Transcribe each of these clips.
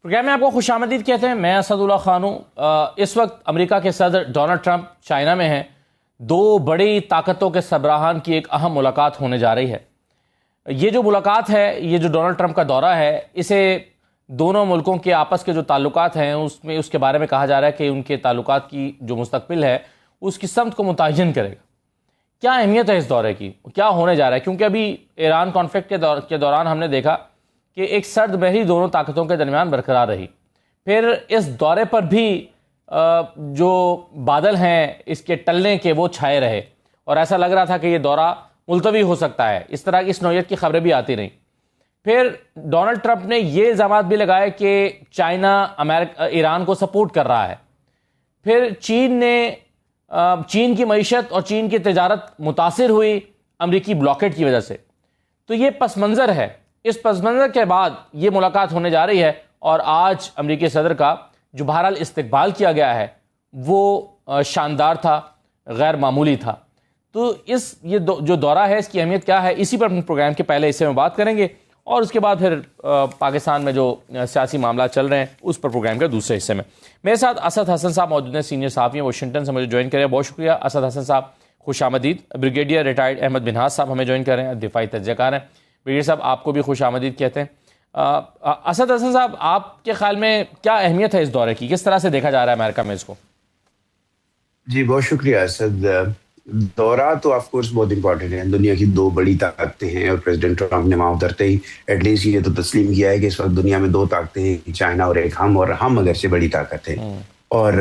Programme میں آپ کو خوش آمدید کہتے ہیں. میں اسد اللہ خان ہوں. اس وقت امریکہ کے صدر ڈونلڈ ٹرمپ چائنا میں ہیں. دو بڑی طاقتوں کے سربراہان کی ایک اہم ملاقات ہونے جا رہی ہے. یہ جو ملاقات ہے، یہ جو ڈونلڈ ٹرمپ کا دورہ ہے، اسے دونوں ملکوں کے آپس کے جو تعلقات ہیں اس کے بارے میں کہا جا رہا ہے کہ ان کے تعلقات کی جو مستقبل ہے اس کی سمت کو متعین کرے گا. کیا اہمیت ہے اس دورے کی؟ کیا ہونے جا رہا ہے؟ کیونکہ ابھی ایران کانفلکٹ کے دوران ہم نے دیکھا کہ ایک سرد بحری دونوں طاقتوں کے درمیان برقرار رہی. پھر اس دورے پر بھی جو بادل ہیں اس کے ٹلنے کے وہ چھائے رہے اور ایسا لگ رہا تھا کہ یہ دورہ ملتوی ہو سکتا ہے. اس طرح کی اس نوعیت کی خبریں بھی آتی رہیں. پھر ڈونلڈ ٹرمپ نے یہ الزامات بھی لگائے کہ چائنا ایران کو سپورٹ کر رہا ہے. پھر چین کی معیشت اور چین کی تجارت متاثر ہوئی امریکی بلاکیٹ کی وجہ سے. تو یہ پس منظر ہے. اس پس منظر کے بعد یہ ملاقات ہونے جا رہی ہے اور آج امریکی صدر کا جو بہرحال استقبال کیا گیا ہے وہ شاندار تھا، غیر معمولی تھا. تو یہ جو دورہ ہے اس کی اہمیت کیا ہے، اسی پر ہم پروگرام کے پہلے حصے میں بات کریں گے اور اس کے بعد پھر پاکستان میں جو سیاسی معاملات چل رہے ہیں اس پر پروگرام کے دوسرے حصے میں. میرے ساتھ اسد حسن صاحب موجود ہیں، سینئر صحافی ہیں، واشنگٹن سے مجھے جوائن کریں. بہت شکریہ اسد حسن صاحب، خوش آمدید. بریگیڈیئر ریٹائرڈ احمد بنہاس صاحب ہمیں جوائن کر رہے ہیں، دفاعی تجزیہ کار ہیں. بریگیڈیئر صاحب آپ کو بھی خوش آمدید کہتے ہیں. اسد حسن صاحب، آپ کے خیال میں کیا اہمیت ہے اس دورے کی؟ کس طرح سے دیکھا جا رہا ہے امریکہ میں اس کو؟ جی بہت شکریہ اسد. دورہ تو آف کورس بہت امپورٹنٹ ہے. دنیا کی دو بڑی طاقتیں ہیں اور پریزیڈنٹ ٹرمپ نے وہاں اترتے ہی ایٹ لیسٹ یہ تو تسلیم کیا ہے کہ اس وقت دنیا میں دو طاقتیں ہیں، چائنا اور ایک ہم، اور ہم اگرچہ بڑی طاقت ہے. اور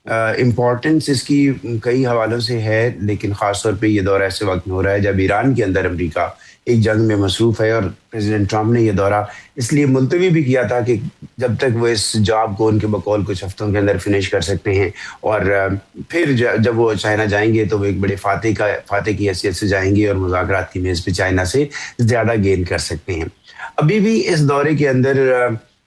امپورٹنس اس کی کئی حوالوں سے ہے، لیکن خاص طور پہ یہ دورہ ایسے وقت میں ہو رہا ہے جب ایران کے اندر امریکہ ایک جنگ میں مصروف ہے. اور پریزیڈنٹ ٹرمپ نے یہ دورہ اس لیے ملتوی بھی کیا تھا کہ جب تک وہ اس جاب کو ان کے بقول کچھ ہفتوں کے اندر فنش کر سکتے ہیں، اور پھر جب وہ چائنا جائیں گے تو وہ ایک بڑے فاتح کی حیثیت سے جائیں گے اور مذاکرات کی میز پہ چائنا سے زیادہ گین کر سکتے ہیں. ابھی بھی اس دورے کے اندر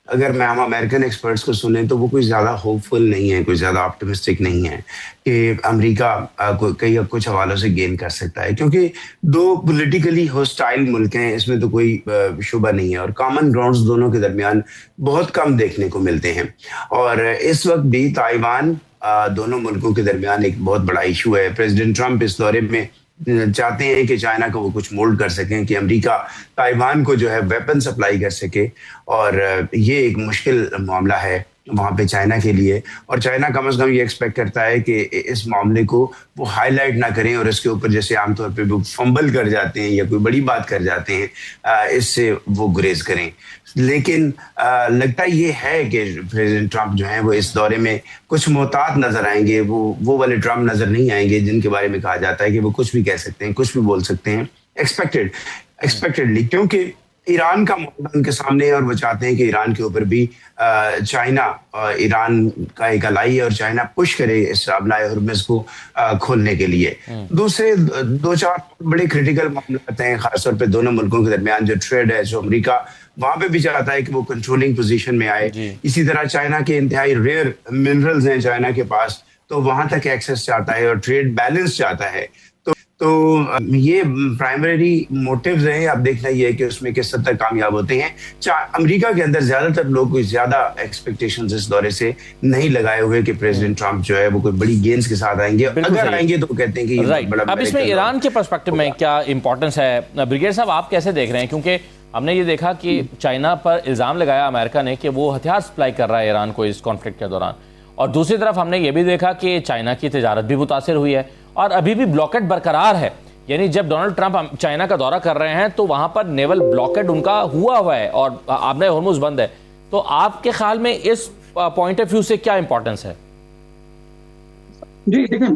اگر ہم امریکن ایکسپرٹس کو سنیں تو وہ کوئی زیادہ ہوپ فل نہیں ہے، کوئی زیادہ آپٹمسٹک نہیں ہے کہ امریکہ کچھ حوالوں سے گین کر سکتا ہے، کیونکہ دو پولیٹیکلی ہوسٹائل ملک ہیں، اس میں تو کوئی شبہ نہیں ہے، اور کامن گراؤنڈز دونوں کے درمیان بہت کم دیکھنے کو ملتے ہیں. اور اس وقت بھی تائیوان دونوں ملکوں کے درمیان ایک بہت بڑا ایشو ہے. پریزیڈنٹ ٹرمپ اس دورے میں چاہتے ہیں کہ چائنا کو وہ کچھ مولڈ کر سکیں کہ امریکہ تائیوان کو جو ہے ویپن سپلائی کر سکے، اور یہ ایک مشکل معاملہ ہے وہاں پہ چائنا کے لیے. اور چائنا کم از کم یہ ایکسپیکٹ کرتا ہے کہ اس معاملے کو وہ ہائی لائٹ نہ کریں اور اس کے اوپر جیسے عام طور پہ وہ فمبل کر جاتے ہیں یا کوئی بڑی بات کر جاتے ہیں اس سے وہ گریز کریں. لیکن لگتا یہ ہے کہ پریزیڈنٹ ٹرمپ جو ہیں وہ اس دورے میں کچھ محتاط نظر آئیں گے. وہ والے ٹرمپ نظر نہیں آئیں گے جن کے بارے میں کہا جاتا ہے کہ وہ کچھ بھی کہہ سکتے ہیں، کچھ بھی بول سکتے ہیں ایکسپیکٹڈلی، کیونکہ ایران کا معاملہ ان کے سامنے ہے اور وہ چاہتے ہیں کہ ایران کے اوپر بھی چائنا ایران کا ایک الائی ہے اور چائنا پش کرے اس ابنائے ہرمز کو کھولنے کے لیے. دوسرے دو چار بڑے کریٹیکل معاملات ہیں، خاص طور پہ دونوں ملکوں کے درمیان جو ٹریڈ ہے، جو امریکہ وہاں پہ بھی چاہتا ہے کہ وہ کنٹرولنگ پوزیشن میں آئے. اسی طرح چائنا کے انتہائی ریئر منرلز ہیں چائنا کے پاس، تو وہاں تک ایکسیس چاہتا ہے اور ٹریڈ بیلنس چاہتا ہے. تو یہ پرائمری موٹیوز ہیں. اب دیکھنا یہ ہے کہ اس میں کس حد تک کامیاب ہوتے ہیں. امریکہ کے اندر زیادہ تر لوگ کوئی زیادہ ایکسپیکٹیشنز اس دورے سے نہیں لگائے ہوئے کہ پریزیڈنٹ ٹرمپ جو ہے وہ کوئی بڑی گینز کے ساتھ آئیں گے. اگر آئیں گے تو وہ کہتے ہیں کہ یہ بڑا. اب اس میں ایران کے پرسپیکٹو میں کیا امپورٹنس ہے؟ بریگیڈیئر صاحب آپ کیسے دیکھ رہے ہیں؟ کیونکہ ہم نے یہ دیکھا کہ چائنا پر الزام لگایا امریکہ نے کہ وہ ہتھیار سپلائی کر رہا ہے ایران کو اس کانفلکٹ کے دوران، اور دوسری طرف ہم نے یہ بھی دیکھا کہ چائنا کی تجارت بھی متاثر ہوئی ہے اور ابھی بھی بلاکیٹ برقرار ہے. یعنی جب ڈونلڈ ٹرمپ چائنا کا دورہ کر رہے ہیں تو وہاں پر نیول بلاکیٹ ان کا ہوا ہے اور آبنائے ہرمز بند ہے. تو آپ کے خیال میں اس پوائنٹ آف ویو سے کیا امپورٹنس ہے؟ جی دیکھیں،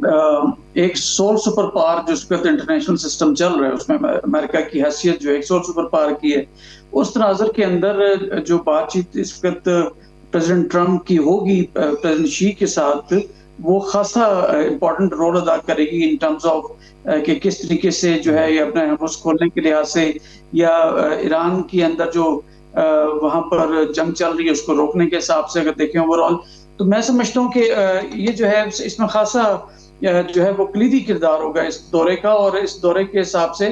ایک سول سپر پاور جو اس وقت انٹرنیشنل سسٹم چل رہا ہے اس میں امریکہ کی حیثیت جو ایک سول سپر پاور کی ہے، اس تناظر کے اندر جو بات چیت اس وقت پریزیڈنٹ ٹرمپ کی ہوگی پریزیڈنٹ شی کے ساتھ، وہ خاصا امپورٹنٹ رول ادا کرے گی ان ٹرمز آف کہ کس طریقے سے جو ہے یہ اپنے ہرمز کھولنے کے لحاظ سے یا ایران کے اندر جو وہاں پر جنگ چل رہی ہے اس کو روکنے کے حساب سے اگر دیکھیں اوور آل، تو میں سمجھتا ہوں کہ یہ جو ہے اس میں خاصا جو ہے وہ کلیدی کردار ہوگا اس دورے کا. اور اس دورے کے حساب سے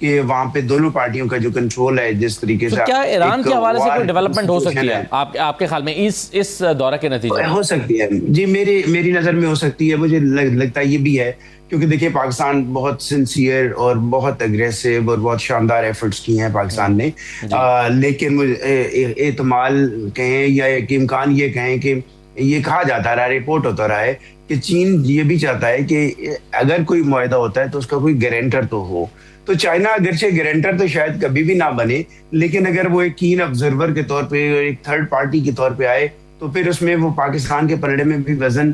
کہ وہاں پہ دونوں پارٹیوں کا جو کنٹرول ہے جس طریقے سے کیا ایران کے حوالے سے کوئی ڈیولپمنٹ ہو سکتی ہے آپ کے خیال میں اس دورہ کے نتیجے میں؟ ہو سکتی ہے جی، میری نظر میں ہو سکتی ہے. مجھے لگتا ہے یہ بھی ہے کیونکہ دیکھیں پاکستان بہت سنسیئر اور بہت اگریسو اور بہت شاندار ایفرٹس کی ہیں پاکستان نے، لیکن احتمال کہیں یا ایک امکان یہ کہیں کہ یہ کہا جاتا رہا، رپورٹ ہوتا رہا ہے کہ چین یہ بھی چاہتا ہے کہ اگر کوئی معاہدہ ہوتا ہے تو اس کا کوئی گارنٹر تو ہو. تو چائنا اگرچہ گارنٹر تو شاید کبھی بھی نہ بنے، لیکن اگر وہ ایک کین آبزرور کے طور پہ، ایک تھرڈ پارٹی کے طور پہ آئے تو پھر اس میں وہ پاکستان کے پلڑے میں بھی وزن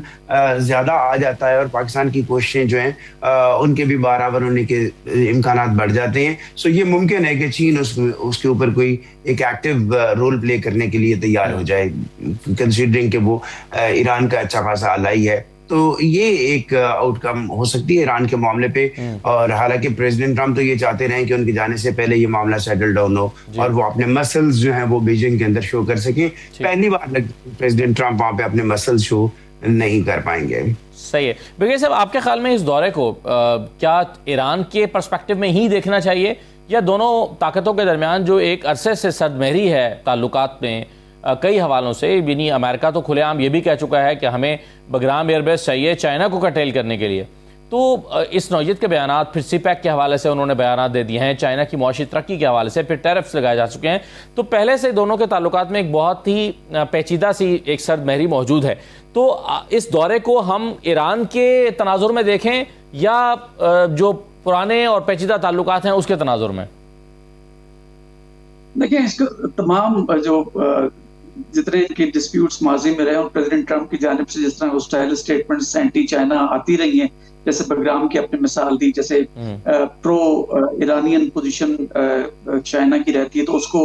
زیادہ آ جاتا ہے اور پاکستان کی کوششیں جو ہیں ان کے بھی برابر ہونے کے امکانات بڑھ جاتے ہیں. سو یہ ممکن ہے کہ چین اس کے اوپر کوئی ایک ایکٹیو رول پلے کرنے کے لیے تیار ہو جائے، کنسیڈرنگ کہ وہ ایران کا اچھا خاصا الائی ہے. تو یہ ایک آؤٹ کم ہو سکتی ہے ایران کے معاملے پہ. اور حالانکہ پریزیڈنٹ ٹرمپ تو یہ چاہتے رہے کہ ان کے جانے سے پہلے یہ معاملہ سیٹل ڈاؤن ہو اور وہ اپنے مسلز جو ہیں وہ بیجنگ کے اندر شو کر سکیں. پہلی بار پریزیڈنٹ ٹرمپ وہاں پہ اپنے مسلز شو نہیں کر پائیں گے. صحیح ہے. بگے صاحب، آپ کے خیال میں اس دورے کو کیا ایران کے پرسپیکٹو میں ہی دیکھنا چاہیے یا دونوں طاقتوں کے درمیان جو ایک عرصے سے سرد مہری ہے تعلقات میں کئی حوالوں سے، یعنی امریکہ تو کھلے عام یہ بھی کہہ چکا ہے کہ ہمیں بگرام ایئر بیس چاہیے چائنا کو کرٹیل کرنے کے لیے، تو اس نوعیت کے بیانات پھر سی پیک کے حوالے سے انہوں نے بیانات دے دیے ہیں، چائنا کی معاشی ترقی کے حوالے سے، پھر ٹیرفز لگائے جا چکے ہیں. تو پہلے سے دونوں کے تعلقات میں ایک بہت ہی پیچیدہ سی ایک سرد مہری موجود ہے. تو اس دورے کو ہم ایران کے تناظر میں دیکھیں یا جو پرانے اور پیچیدہ تعلقات ہیں اس کے تناظر میں؟ دیکھیں، اس کو تمام جو جتنے کی ڈسپیوٹس ماضی میں رہے اور پریزیڈنٹ ٹرمپ کی جانب سے جس طرح ہوسٹائل سٹیٹمنٹس اینٹی چائنا آتی رہی ہیں، جیسے بگرام کی اپنی مثال دی، جیسے پرو ایرانین پوزیشن چائنا کی رہتی ہے تو اس کو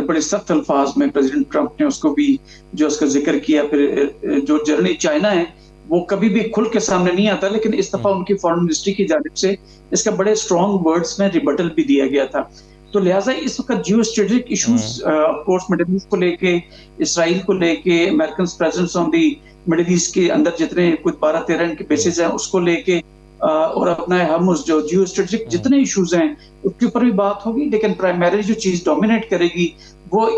بڑے سخت الفاظ میں پریزیڈنٹ ٹرمپ نے اس کو بھی جو اس کا ذکر کیا. پھر جو جرنی چائنا ہے وہ کبھی بھی کھل کے سامنے نہیں آتا، لیکن اس دفعہ ان کی فارن منسٹری کی جانب سے اس کا بڑے اسٹرانگ ورڈز میں ریبٹل بھی دیا گیا تھا. تو لہٰذا اس وقت geostrategic issues of course middle east کو لے کے، اسرائیل کو لے کے، American presence on the middle east کے اندر جتنے کچھ 12-13 ان کے بیسز ہیں اس کو لے کے، اور اپنا ہمز جو جیو اسٹریٹجک جتنے ایشوز ہیں اس کے اوپر بھی بات ہوگی. لیکن پرائمریلی جو چیز ڈومینیٹ کرے گی وہ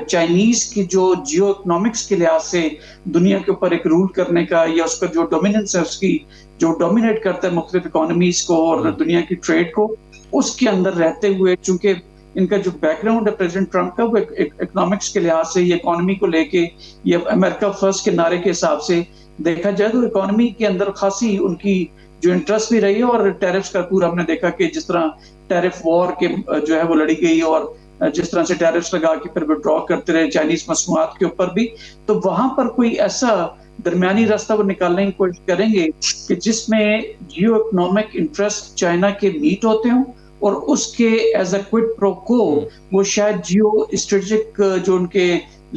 چائنیز کی جو جیو اکنامکس کے لحاظ سے دنیا کے اوپر ایک رول کرنے کا، یا اس کا جو ڈومیننس ہے، اس کی جو ڈومینیٹ کرتا ہے مختلف اکانومیز کو اور دنیا کی ٹریڈ کو، اس کے اندر رہتے ہوئے چونکہ ان کا جو بیک گراؤنڈ ہے پریزیڈنٹ ٹرمپ کا وہ اکنامکس کے لحاظ سے، یہ اکانومی کو لے کے، یہ امریکہ فرسٹ کے نعرے کے حساب سے دیکھا جائے تو اکانومی کے اندر خاصی ان کی جو انٹرسٹ بھی رہی ہے. اور ٹیرفز کا پورا ہم نے دیکھا کہ جس طرح ٹیرف وار کے جو ہے وہ لڑی گئی اور جس طرح سے ٹیرفز لگا کے پھر وڈرا کرتے رہے چائنیز مصنوعات کے اوپر بھی، تو وہاں پر کوئی ایسا درمیانی راستہ وہ نکالنے کی کوشش کریں گے کہ جس میں جیو اکنامک انٹرسٹ چائنا کے میٹ ہوتے ہوں اور اس کے ایز اے کوئڈ پرو کو وہ شاید جیو اسٹریٹجک جو ان کے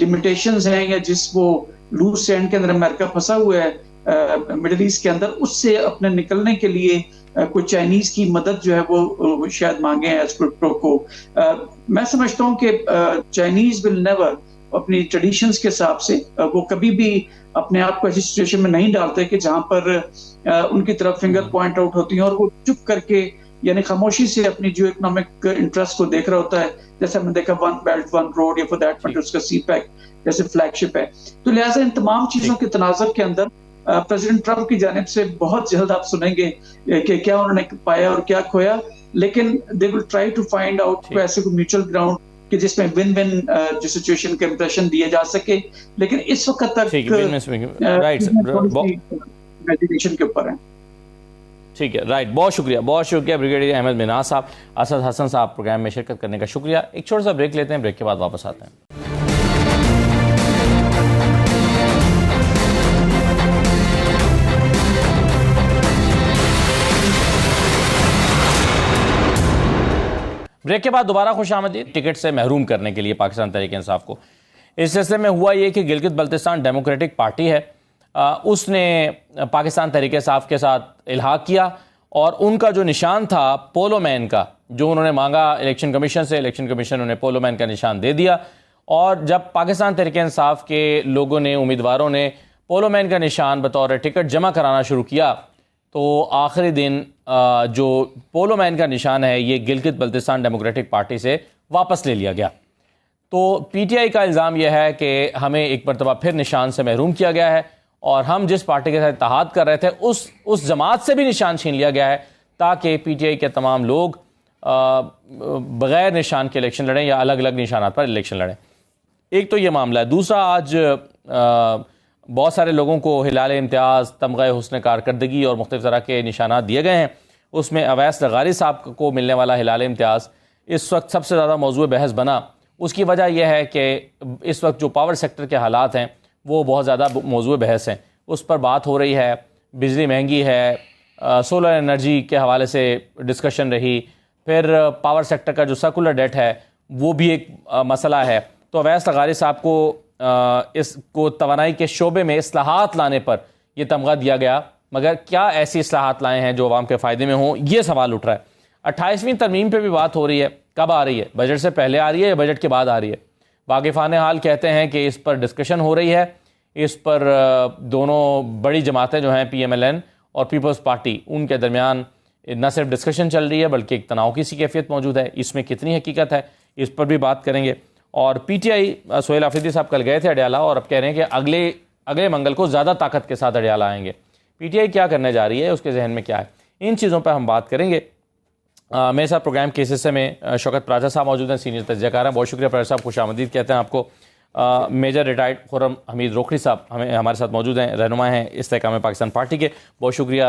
لمیٹیشنز ہیں یا جس وہ لوز سینڈ کے اندر امریکہ پھنسا ہوا ہے مڈل ایسٹ کے اندر، اس سے اپنے نکلنے کے لیے کوئی چائنیز کی مدد جو ہے وہ شاید مانگے ہیں ایز کوئڈ پرو کو. میں سمجھتا ہوں کہ چائنیز ول نیور اپنی ٹریڈیشنز کے حساب سے وہ کبھی بھی اپنے آپ کو ایسی سچویشن میں نہیں ڈالتے کہ جہاں پر ان کی طرف فنگر پوائنٹ آؤٹ ہوتی ہیں اور وہ چپ کر کے یعنی خاموشی سے اپنی جو اکنامک انٹرسٹ کو دیکھ رہا ہوتا ہے، جیسے ہم نے دیکھا ون بیلٹ ون روڈ یا فور دیٹ میٹر اس کا سی پیک جیسے فلیگ شپ ہے. تو لہٰذا ان تمام چیزوں کے تناظر کے اندر پریزیڈنٹ ٹرمپ کی جانب سے بہت جلد آپ سنیں گے کہ کیا انہوں نے پایا اور کیا کھویا، لیکن they will try to find out ایسے کوئی میوچل گراؤنڈ کہ جس میں ون ون جو سچویشن کا امپریشن دیا جا سکے. لیکن اس وقت تک امیجینیشن کے اوپر ہے. ٹھیک ہے، رائٹ. بہت شکریہ بریگیڈیئر احمد مناز صاحب. اسد حسن صاحب پروگرام میں شرکت کرنے کا شکریہ. ایک چھوٹا سا بریک لیتے ہیں، بریک کے بعد واپس آتے ہیں. بریک کے بعد دوبارہ خوش آمدید. ٹکٹ سے محروم کرنے کے لیے پاکستان تحریک انصاف کو اس سلسلے میں ہوا یہ کہ گلگت بلتستان ڈیموکریٹک پارٹی ہے، اس نے پاکستان تحریک انصاف کے ساتھ الحاق کیا اور ان کا جو نشان تھا پولو مین کا، جو انہوں نے مانگا الیکشن کمیشن سے، الیکشن کمیشن انہیں پولو مین کا نشان دے دیا. اور جب پاکستان تحریک انصاف کے لوگوں نے، امیدواروں نے پولو مین کا نشان بطور ٹکٹ جمع کرانا شروع کیا تو آخری دن جو پولو مین کا نشان ہے یہ گلگت بلتستان ڈیموکریٹک پارٹی سے واپس لے لیا گیا. تو پی ٹی آئی کا الزام یہ ہے کہ ہمیں ایک مرتبہ پھر نشان سے محروم کیا گیا ہے اور ہم جس پارٹی کے ساتھ اتحاد کر رہے تھے اس جماعت سے بھی نشان چھین لیا گیا ہے تاکہ پی ٹی آئی کے تمام لوگ بغیر نشان کے الیکشن لڑیں یا الگ الگ نشانات پر الیکشن لڑیں. ایک تو یہ معاملہ ہے. دوسرا، آج بہت سارے لوگوں کو ہلال امتیاز، تمغہ حسن کارکردگی اور مختلف طرح کے نشانات دیے گئے ہیں. اس میں اویس لغاری صاحب کو ملنے والا ہلال امتیاز اس وقت سب سے زیادہ موضوع بحث بنا. اس کی وجہ یہ ہے کہ اس وقت جو پاور سیکٹر کے حالات ہیں وہ بہت زیادہ موضوع بحث ہیں. اس پر بات ہو رہی ہے. بجلی مہنگی ہے، سولر انرجی کے حوالے سے ڈسکشن رہی. پھر پاور سیکٹر کا جو سرکولر ڈیٹ ہے وہ بھی ایک مسئلہ ہے. تو اویس لغاری صاحب کو اس کو توانائی کے شعبے میں اصلاحات لانے پر یہ تمغہ دیا گیا، مگر کیا ایسی اصلاحات لائے ہیں جو عوام کے فائدے میں ہوں، یہ سوال اٹھ رہا ہے. 28ویں ترمیم پہ بھی بات ہو رہی ہے. کب آ رہی ہے؟ بجٹ سے پہلے آ رہی ہے یا بجٹ کے بعد آ رہی ہے؟ واقفان حال کہتے ہیں کہ اس پر ڈسکشن ہو رہی ہے. اس پر دونوں بڑی جماعتیں جو ہیں پی ایم ایل این اور پیپلز پارٹی، ان کے درمیان نہ صرف ڈسکشن چل رہی ہے بلکہ ایک تناؤ کی سی کیفیت موجود ہے. اس میں کتنی حقیقت ہے اس پر بھی بات کریں گے. اور P T I, Sohail Afridi صاحب کل گئے تھے اڈیالہ اور اب کہہ رہے ہیں کہ اگلے منگل کو زیادہ طاقت کے ساتھ اڈیالہ آئیں گے. پی ٹی آئی کیا کرنے جا رہی ہے، اس کے ذہن میں کیا ہے، ان چیزوں پر ہم بات کریں گے. میرے ساتھ پروگرام کے اس حصے میں شوکت پراجا صاحب موجود ہیں، سینئر تجزیہ کار ہیں. بہت شکریہ پراجا صاحب، خوش آمدید کہتے ہیں آپ کو. میجر ریٹائرڈ خرم حمید روکھڑی صاحب ہمارے ساتھ موجود ہیں، رہنما ہیں استحکام پاکستان پارٹی کے. بہت شکریہ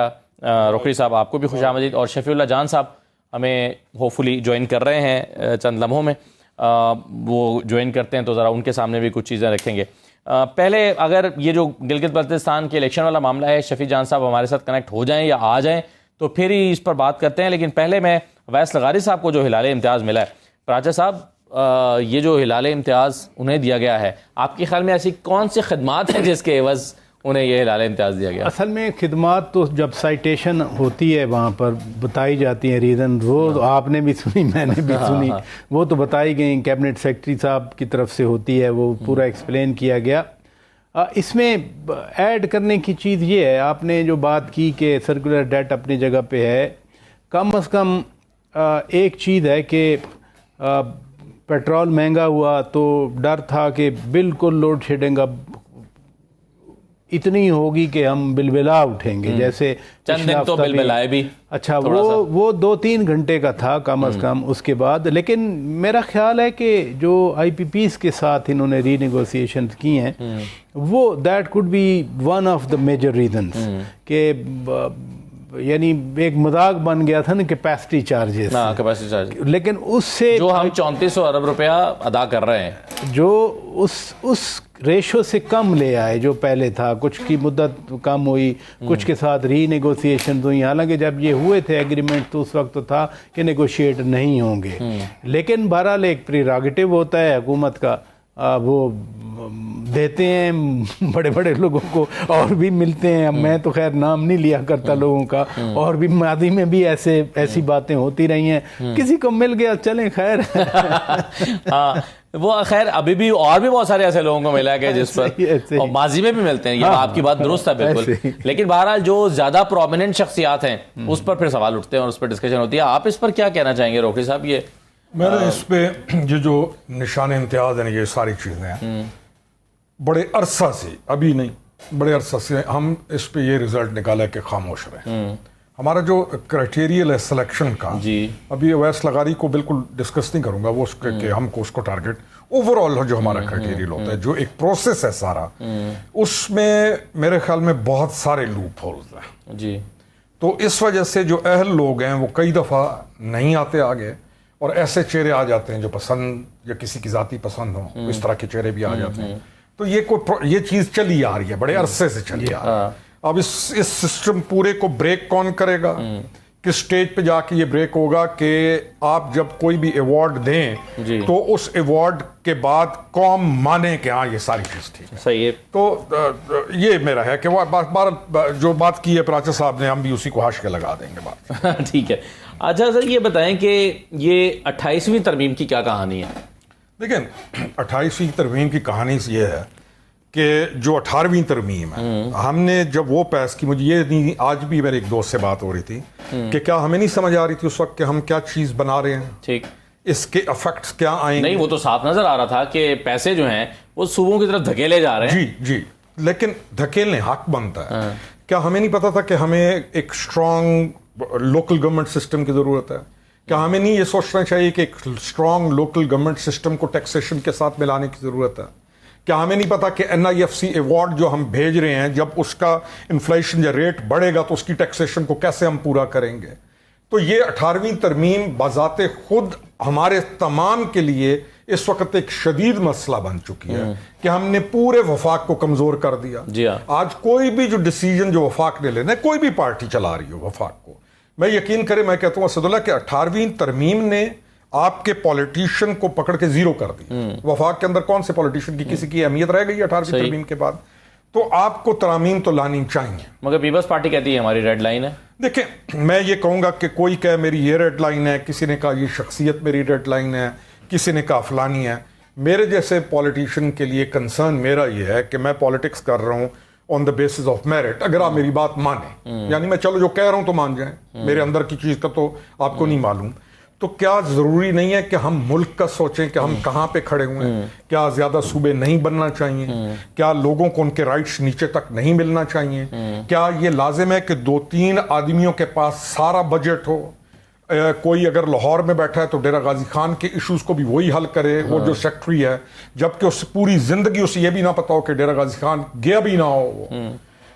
روکھڑی صاحب، آپ کو بھی خوش آمدید. اور شفیع اللہ جان صاحب ہمیں ہوپ فلی جوائن کر رہے ہیں چند لمحوں میں. وہ جوائن کرتے ہیں تو ذرا ان کے سامنے بھی کچھ چیزیں رکھیں گے. پہلے اگر یہ جو گلگت بلتستان کے الیکشن والا معاملہ ہے، شفیع جان صاحب ہمارے ساتھ کنیکٹ ہو جائیں یا آ جائیں تو پھر ہی اس پر بات کرتے ہیں. لیکن پہلے میں اویس لغاری صاحب کو جو ہلال امتیاز ملا ہے، راجہ صاحب یہ جو ہلال امتیاز انہیں دیا گیا ہے، آپ کے خیال میں ایسی کون سی خدمات ہیں جس کے عوض انہیں یہ ہلال امتیاز دیا گیا؟ اصل میں خدمات تو جب سائٹیشن ہوتی ہے وہاں پر بتائی جاتی ہیں ریزن، وہ آپ نے بھی سنی، میں نے بھی سنی، وہ تو بتائی گئی. کیبنٹ سیکرٹری صاحب کی طرف سے ہوتی ہے، وہ پورا ایکسپلین کیا گیا. اس میں ایڈ کرنے کی چیز یہ ہے، آپ نے جو بات کی کہ سرکولر ڈیٹ اپنی جگہ پہ ہے. کم از کم ایک چیز ہے کہ پیٹرول مہنگا ہوا تو ڈر تھا کہ بالکل لوڈ شیڈنگ اب اتنی ہوگی کہ ہم بلبلا اٹھیں گے. جیسے چند دن تو بلبلائے بھی. اچھا، وہ 2-3 گھنٹے کا تھا کم از کم اس کے بعد. لیکن میرا خیال ہے کہ جو آئی پی پیز کے ساتھ انہوں نے ری نیگوسیشن کی ہیں، وہ that could be one of the major reasons کہ یعنی ایک مذاق بن گیا تھا نا کیپیسٹی چارجز، لیکن اس سے جو ہم 3400 ارب روپیہ ادا کر رہے ہیں، جو اس ریشو سے کم لے آئے جو پہلے تھا. کچھ کی مدت کم ہوئی، کچھ کے ساتھ ری نیگوسیشن ہوئی. حالانکہ جب یہ ہوئے تھے ایگریمنٹ تو اس وقت تو تھا کہ نیگوشیٹ نہیں ہوں گے. لیکن بہرحال ایک پریراگیٹو ہوتا ہے حکومت کا، وہ دیتے ہیں بڑے بڑے لوگوں کو اور بھی ملتے ہیں. میں تو خیر نام نہیں لیا کرتا لوگوں کا، اور بھی ماضی میں بھی ایسی باتیں ہوتی رہی ہیں. کسی کو مل گیا چلیں خیر. وہ خیر ابھی بھی اور بھی بہت سارے ایسے لوگوں کو ملا ہے جس پر اور ماضی میں بھی ملتے ہیں. یہ آپ کی بات درست ہے بالکل. لیکن بہرحال جو زیادہ پرومیننٹ شخصیات ہیں اس پر پھر سوال اٹھتے ہیں اور اس پر ڈسکشن ہوتی ہے. آپ اس پر کیا کہنا چاہیں گے روکھڑی صاحب؟ یہ میرے اس پہ یہ جو نشان امتیاز ہیں، یہ ساری چیزیں ہیں بڑے عرصہ سے، ابھی نہیں بڑے عرصہ سے ہم اس پہ یہ رزلٹ نکالا کہ خاموش رہے. ہمارا جو کرائٹیریل ہے سلیکشن کا، ابھی اویس لغاری کو بالکل ڈسکس نہیں کروں گا وہ کہ ہم کو اس کو ٹارگٹ، اوور آل جو ہمارا کرائٹیریل ہوتا ہے، جو ایک پروسیس ہے سارا، اس میں میرے خیال میں بہت سارے لوپ ہولز ہیں. جی، تو اس وجہ سے جو اہل لوگ ہیں وہ کئی دفعہ نہیں آتے آگے، اور ایسے چہرے آ جاتے ہیں جو پسند یا کسی کی ذاتی پسند ہو، اس طرح کے چہرے بھی آ جاتے ہیں. تو یہ چیز چلی آ رہی ہے، بڑے عرصے سے چلی آ رہی ہے. اب اس سسٹم پورے کو بریک کون کرے گا؟ کس سٹیج پہ جا کے یہ بریک ہوگا کہ آپ جب کوئی بھی ایوارڈ دیں تو اس ایوارڈ کے بعد قوم مانے کہ ہاں یہ ساری چیز ٹھیک ہے. صحیح ہے. تو یہ میرا ہے کہ وہ جو بات کی ہے پراچا صاحب نے، ہم بھی اسی کو حاشیے لگا دیں گے بات. ٹھیک ہے. اچھا سر، یہ بتائیں کہ یہ 28ویں ترمیم کی کیا کہانی ہے؟ دیکھیں 28ویں ترمیم کی کہانی یہ ہے کہ جو 18ویں ترمیم ہے ہم نے جب وہ پیس کی، مجھے یہ نہیں، آج بھی میرے ایک دوست سے بات ہو رہی تھی کہ کیا ہمیں نہیں سمجھ آ رہی تھی اس وقت کہ ہم کیا چیز بنا رہے ہیں، ٹھیک، اس کے افیکٹس کیا آئیں گے. نہیں وہ تو صاف نظر آ رہا تھا کہ پیسے جو ہیں وہ صوبوں کی طرف دھکیلے جا رہے ہیں. جی لیکن دھکیلنے حق بنتا ہے. کیا ہمیں نہیں پتا تھا کہ ہمیں ایک اسٹرانگ لوکل گورنمنٹ سسٹم کی ضرورت ہے؟ کیا ہمیں نہیں یہ سوچنا چاہیے کہ ایک اسٹرانگ لوکل گورنمنٹ سسٹم کو ٹیکسیشن کے ساتھ ملانے کی ضرورت ہے؟ کیا ہمیں نہیں پتا کہ NIFC ایوارڈ جو ہم بھیج رہے ہیں، جب اس کا انفلیشن یا ریٹ بڑھے گا تو اس کی ٹیکسیشن کو کیسے ہم پورا کریں گے؟ تو یہ 18ویں ترمیم بذات خود ہمارے تمام کے لیے اس وقت ایک شدید مسئلہ بن چکی ہے کہ ہم نے پورے وفاق کو کمزور کر دیا. جی ہاں. آج کوئی بھی جو ڈیسیجن جو وفاق نے لینا ہے، کوئی بھی پارٹی چلا رہی ہو وفاق کو، میں یقین کرے میں کہتا ہوں اسد اللہ کہ 18ویں ترمیم نے آپ کے پولیٹیشین کو پکڑ کے زیرو کر دی. وفاق کے اندر کون سے پولیٹیشین کی کسی کی اہمیت رہ گئی 18ویں ترمیم کے بعد؟ تو آپ کو ترامیم تو لانی چاہیے. مگر پیپلز پارٹی کہتی ہے ہماری ریڈ لائن ہے. دیکھیں میں یہ کہوں گا کہ کوئی کہے میری یہ ریڈ لائن ہے، کسی نے کہا یہ شخصیت میری ریڈ لائن ہے، کسی نے کہا فلانی ہے. میرے جیسے پولیٹیشین کے لیے کنسرن میرا یہ ہے کہ میں پولیٹکس کر رہا ہوں آن دا بیسس آف میرٹ. اگر آپ میری بات مانیں، یعنی میں چلو جو کہہ رہا ہوں تو مان جائیں، میرے اندر کی چیز کا تو آپ کو نہیں معلوم، تو کیا ضروری نہیں ہے کہ ہم ملک کا سوچیں کہ ہم کہاں پہ کھڑے ہوئے ہیں؟ کیا زیادہ صوبے نہیں بننا چاہیے؟ کیا لوگوں کو ان کے رائٹس نیچے تک نہیں ملنا چاہیے؟ کیا یہ لازم ہے کہ 2-3 آدمیوں کے پاس سارا بجٹ ہو؟ کوئی اگر لاہور میں بیٹھا ہے تو ڈیرہ غازی خان کے ایشوز کو بھی وہی حل کرے، وہ جو سیکٹری ہے، جبکہ اس پوری زندگی اسے یہ بھی نہ پتا ہو کہ ڈیرہ غازی خان گیا بھی نہ ہو.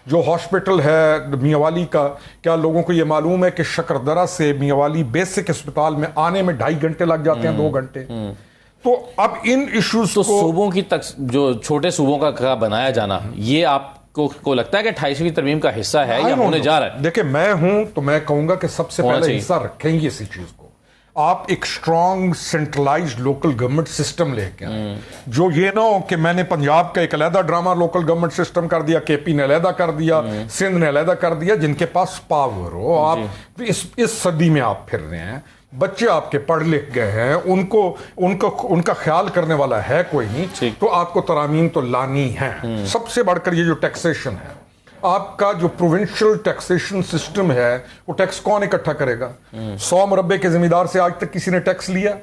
جو ہاسپٹل ہے میاں والی کا، کیا لوگوں کو یہ معلوم ہے کہ شکردرہ سے میاں والی بیسک اسپتال میں آنے میں 2.5 گھنٹے لگ جاتے ہیں، 2 گھنٹے. تو اب ان ایشوز تو کو صوبوں کی جو چھوٹے صوبوں کا بنایا جانا، یہ آپ کو لگتا ہے کہ 28ویں ترمیم کا حصہ ہے یا ہونے جا رہا ہے؟ دیکھیں میں ہوں تو میں کہوں گا کہ سب سے پہلے حصہ رکھیں گے اسی چیز کو. آپ ایک strong centralized local government system لے کے آئیں، جو یہ نہ ہو کہ میں نے پنجاب کا ایک علیحدہ ڈرامہ لوکل گورنمنٹ سسٹم کر دیا، KP نے علیحدہ کر دیا، سندھ نے علیحدہ کر دیا، جن کے پاس پاور ہو. آپ اس صدی میں آپ پھر رہے ہیں، بچے آپ کے پڑھ لکھ گئے ہیں، ان کا خیال کرنے والا ہے کوئی نہیں، تو آپ کو ترامیم تو لانی ہے. سب سے بڑھ کر یہ جو ٹیکسیشن ہے، آپ کا جو پروونشل ٹیکسیشن سسٹم ہے، وہ ٹیکس کون اکٹھا کرے گا؟ 100 مربع کے زمیندار سے آج تک کسی نے ٹیکس لیا؟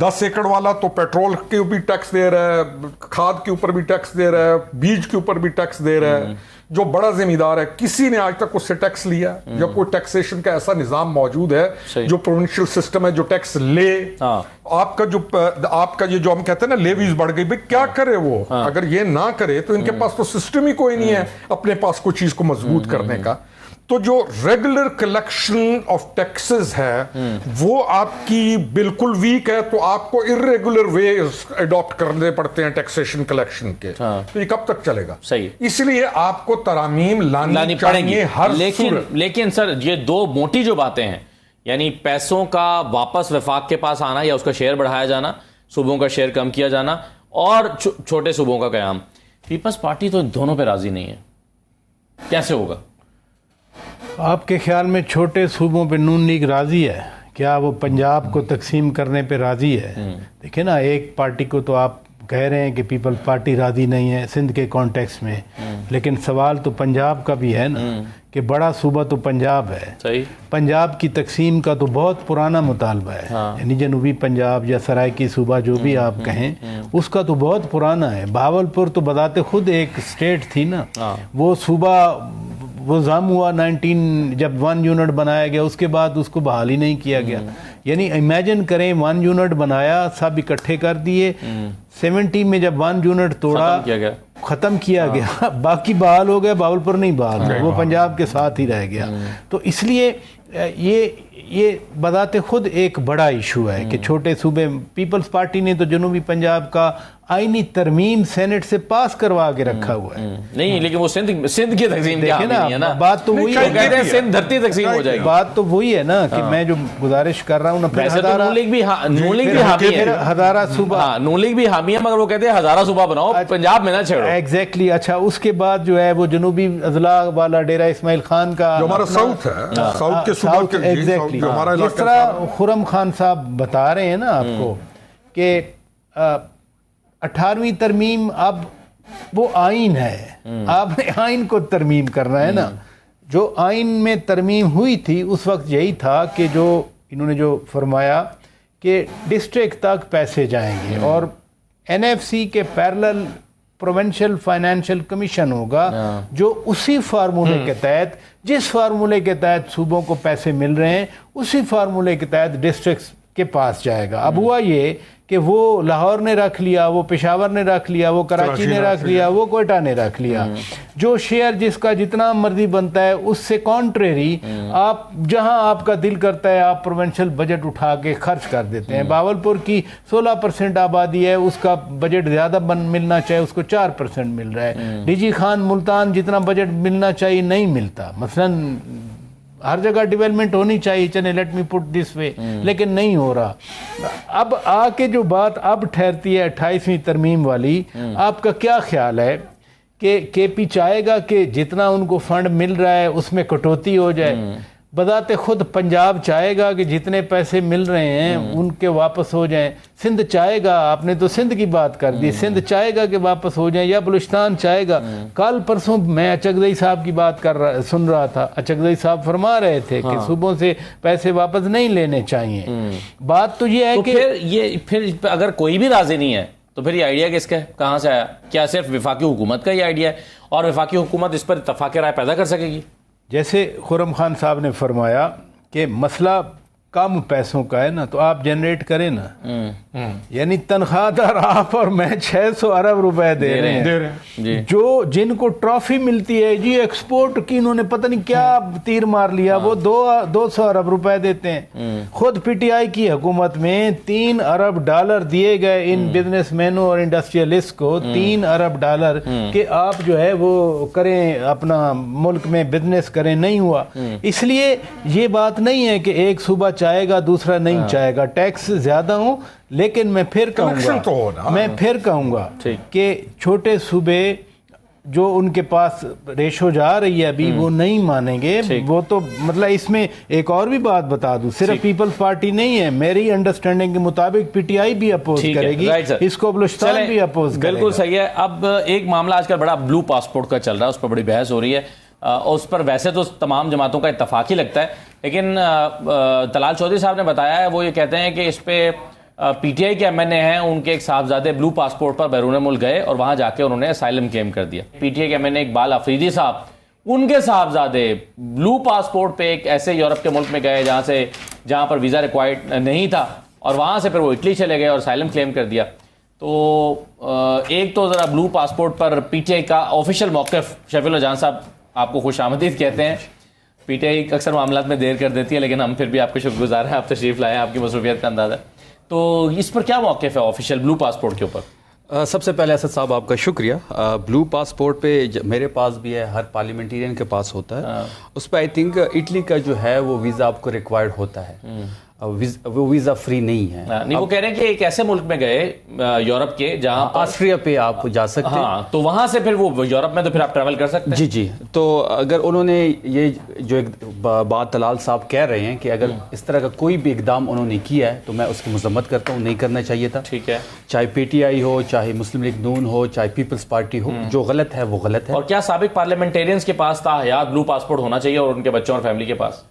10 ایکڑ والا تو پیٹرول کے اوپر بھی ٹیکس دے رہا ہے، کھاد کے اوپر بھی ٹیکس دے رہا ہے، بیج کے اوپر بھی ٹیکس دے رہا ہے. جو بڑا زمیندار ہے کسی نے آج تک اس سے ٹیکس لیا؟ جب کوئی ٹیکسیشن کا ایسا نظام موجود ہے جو پروونشل سسٹم ہے، جو ٹیکس لے، آپ کا یہ جو ہم کہتے ہیں نا لیویز بڑھ گئی، بھئی کیا کرے وہ؟ اگر یہ نہ کرے تو ان کے پاس تو سسٹم ہی کوئی نہیں ہے اپنے پاس کوئی چیز کو مضبوط کرنے کا. تو جو ریگولر کلیکشن آف ٹیکسز ہے وہ آپ کی بالکل ویک ہے، تو آپ کو ارریگولر ویز اڈاپٹ کرنے پڑتے ہیں ٹیکسیشن کلیکشن کے. تو یہ کب تک چلے گا؟ صحیح. اس لیے آپ کو ترامیم لانی پڑیں گی ہر صورت. لیکن سر یہ 2 موٹی جو باتیں ہیں، یعنی پیسوں کا واپس وفاق کے پاس آنا یا اس کا شیئر بڑھایا جانا، صوبوں کا شیئر کم کیا جانا، اور چھوٹے صوبوں کا قیام، پیپلز پارٹی تو ان دونوں پہ راضی نہیں ہے. کیسے ہوگا آپ کے خیال میں؟ چھوٹے صوبوں پہ نون لیگ راضی ہے؟ کیا وہ پنجاب کو تقسیم کرنے پہ راضی ہے؟ دیکھیں نا، ایک پارٹی کو تو آپ کہہ رہے ہیں کہ پیپل پارٹی راضی نہیں ہے سندھ کے کانٹیکس میں، لیکن سوال تو پنجاب کا بھی ہے نا کہ بڑا صوبہ تو پنجاب ہے. صحیح. پنجاب کی تقسیم کا تو بہت پرانا مطالبہ ہے، یعنی جنوبی پنجاب یا سرائکی صوبہ جو بھی آپ کہیں، اس کا تو بہت پرانا ہے. بہاولپور تو بذات خود ایک اسٹیٹ تھی نا، وہ صوبہ وہ ضم ہوا جب 1 یونٹ بنایا گیا، اس کے بعد اس کو بحال ہی نہیں کیا گیا. یعنی امیجن کریں 1 یونٹ بنایا، سب اکٹھے کر دیے، 70 میں جب 1 یونٹ توڑا ختم کیا گیا، باقی بحال ہو گیا، بہاولپور نہیں بحال ہوا، وہ پنجاب کے ساتھ ہی رہ گیا. تو اس لیے یہ بذات خود ایک بڑا ایشو ہے کہ چھوٹے صوبے. پیپلز پارٹی نے تو جنوبی پنجاب کا آئینی ترمیم سینٹ سے پاس کروا کے رکھا ہوا ہے. نہیں، لیکن وہ سندھ کی تقسیم کیا ہے نا، بات تو وہی ہے، کہتے ہیں سندھ دھرتی تقسیم ہو جائے گی. بات تو وہی ہے نا کہ میں جو گزارش کر رہا ہوں نا، ویسے تو نون لیگ بھی حامی ہے، ہزارہ صوبہ، نون لیگ بھی حامی ہے، مگر وہ کہتے ہیں ہزارہ صوبہ بناؤ، پنجاب میں نہ چھیڑو. ایگزیکٹلی. اچھا، اس کے بعد جو ہے وہ جنوبی اضلاع والا ڈیرہ اسماعیل خان کا، جو ہمارا ساؤتھ ہے، ساؤتھ کے صوبہ کے، ایگزیکٹلی. جس طرح خرم خان صاحب بتا رہے ہیں نا آپ کو کہ 18ویں ترمیم اب وہ آئین ہے، آپ نے آئین کو ترمیم کرنا ہے نا. جو آئین میں ترمیم ہوئی تھی اس وقت یہی تھا کہ جو انہوں نے جو فرمایا کہ ڈسٹرکٹ تک پیسے جائیں گے اور NFC کے پیرلل پروونشل فائنینشیل کمیشن ہوگا جو اسی فارمولے کے تحت، جس فارمولے کے تحت صوبوں کو پیسے مل رہے ہیں اسی فارمولے کے تحت ڈسٹرکٹس کے پاس جائے گا. اب ہوا یہ کہ وہ لاہور نے رکھ لیا، وہ پشاور نے رکھ لیا، وہ کراچی نے رکھ لیا، وہ کوئٹہ نے رکھ لیا. جو شیئر جس کا جتنا مرضی بنتا ہے اس سے کانٹریری آپ جہاں آپ کا دل کرتا ہے آپ پروونشل بجٹ اٹھا کے خرچ کر دیتے ہیں. باولپور کی 16% آبادی ہے، اس کا بجٹ زیادہ ملنا چاہیے، اس کو 4% مل رہا ہے. ڈی جی خان ملتان جتنا بجٹ ملنا چاہیے نہیں ملتا. مثلاً ہر جگہ ڈیولپمنٹ ہونی چاہیے، چلے لیٹ می پٹ دس وے، لیکن نہیں ہو رہا. اب آ کے جو بات اب ٹھہرتی ہے 28ویں ترمیم والی، آپ کا کیا خیال ہے کہ کے پی چاہے گا کہ جتنا ان کو فنڈ مل رہا ہے اس میں کٹوتی ہو جائے؟ بذات خود پنجاب چاہے گا کہ جتنے پیسے مل رہے ہیں ان کے واپس ہو جائیں. سندھ چاہے گا، آپ نے تو سندھ کی بات کر دی، سندھ چاہے گا کہ واپس ہو جائیں، یا بلوچستان چاہے گا. کل پرسوں میں اچکزئی صاحب کی بات سن رہا تھا، اچکزئی صاحب فرما رہے تھے کہ صوبوں سے پیسے واپس نہیں لینے چاہیے. بات تو یہ ہے کہ پھر اگر کوئی بھی راضی نہیں ہے تو پھر یہ آئیڈیا کس کا ہے، کہاں سے آیا؟ کیا صرف وفاقی حکومت کا یہ آئیڈیا ہے اور وفاقی حکومت اس پر اتفاق رائے پیدا کر سکے گی؟ جیسے خرم خان صاحب نے فرمایا کہ مسئلہ کم پیسوں کا ہے نا تو آپ جنریٹ کریں نا. یعنی تنخواہ دار آپ اور میں 600 ارب روپے دے رہے ہیں، جو جن کو ٹرافی ملتی ہے جی ایکسپورٹ کی، انہوں نے پتہ نہیں کیا تیر مار لیا، وہ 200 ارب روپے دیتے ہیں. خود پی ٹی آئی کی حکومت میں 3 ارب ڈالر دیے گئے ان بزنس مینوں اور انڈسٹریلسٹ کو، 3 ارب ڈالر کہ آپ جو ہے وہ کریں، اپنا ملک میں بزنس کریں. نہیں ہوا. اس لیے یہ بات نہیں ہے کہ ایک صوبہ چاہے گا دوسرا نہیں چاہے گا. ٹیکس زیادہ ہوں، لیکن میں پھر کہوں گا کہ چھوٹے صوبے جو ان کے پاس ریشو جا رہی ہے ابھی وہ نہیں مانیں گے. وہ تو مطلب اس میں ایک اور بھی بات بتا دوں، صرف پیپلز پارٹی نہیں ہے، میری انڈرسٹینڈنگ کے مطابق پی ٹی آئی بھی اپوز کرے گی، اس کو بلوچستان بھی اپوز کرے گا. بالکل صحیح ہے. اب ایک معاملہ آج کل بڑا بلو پاسپورٹ کا چل رہا ہے، اس پر بڑی بحث ہو رہی ہے. اس پر ویسے تو تمام جماعتوں کا اتفاق ہی لگتا ہے، لیکن طلال چودھری صاحب نے بتایا ہے، وہ یہ کہتے ہیں کہ اس پہ پی ٹی آئی کے ایم این اے ہیں، ان کے ایک صاحبزادے بلو پاسپورٹ پر بیرون ملک گئے اور وہاں جا کے انہوں نے اسائلم کلیم کر دیا. پی ٹی آئی کے ایم این اے اقبال آفریدی صاحب، ان کے صاحبزادے بلو پاسپورٹ پہ ایک ایسے یورپ کے ملک میں گئے جہاں پر ویزا ریکوائرڈ نہیں تھا، اور وہاں سے پھر وہ اٹلی چلے گئے اور اسائلم کلیم کر دیا. تو ایک تو ذرا بلو passport per P T I کا آفیشیل موقف، شفیع اللہ جان صاحب آپ کو خوش آمدید کہتے ہیں. پی ٹی آئی اکثر معاملات میں دیر کر دیتی ہے، لیکن ہم پھر بھی آپ کے شکر گزار ہیں، آپ تشریف لائے ہیں، آپ کی مصروفیت کا اندازہ ہے. تو اس پر کیا موقف ہے آفیشیل بلو پاسپورٹ کے اوپر؟ سب سے پہلے اسد صاحب آپ کا شکریہ. بلو پاسپورٹ پہ میرے پاس بھی ہے، ہر پارلیمنٹیرین کے پاس ہوتا ہے. اس پہ آئی تھنک اٹلی کا جو ہے وہ ویزا آپ کو ریکوائرڈ ہوتا ہے، وہ ویزا فری نہیں ہے. نہیں، وہ کہہ رہے ہیں کہ ایک ایسے ملک میں گئے یورپ کے جہاں آسٹریا پہ آپ جا سکتے ہیں، تو وہاں سے پھر وہ یورپ میں تو پھر آپ ٹریول کر سکتے ہیں. جی. تو اگر انہوں نے یہ جو ایک بات طلال صاحب کہہ رہے ہیں کہ اگر اس طرح کا کوئی بھی اقدام انہوں نے کیا ہے تو میں اس کی مذمت کرتا ہوں، نہیں کرنا چاہیے تھا. ٹھیک ہے، چاہے پی ٹی آئی ہو، چاہے مسلم لیگ نون ہو، چاہے پیپلز پارٹی ہو، جو غلط ہے وہ غلط ہے. اور کیا سابق پارلیمنٹیرینز کے پاس تاحیات بلو پاسپورٹ ہونا چاہیے اور ان کے بچوں اور فیملی کے پاس؟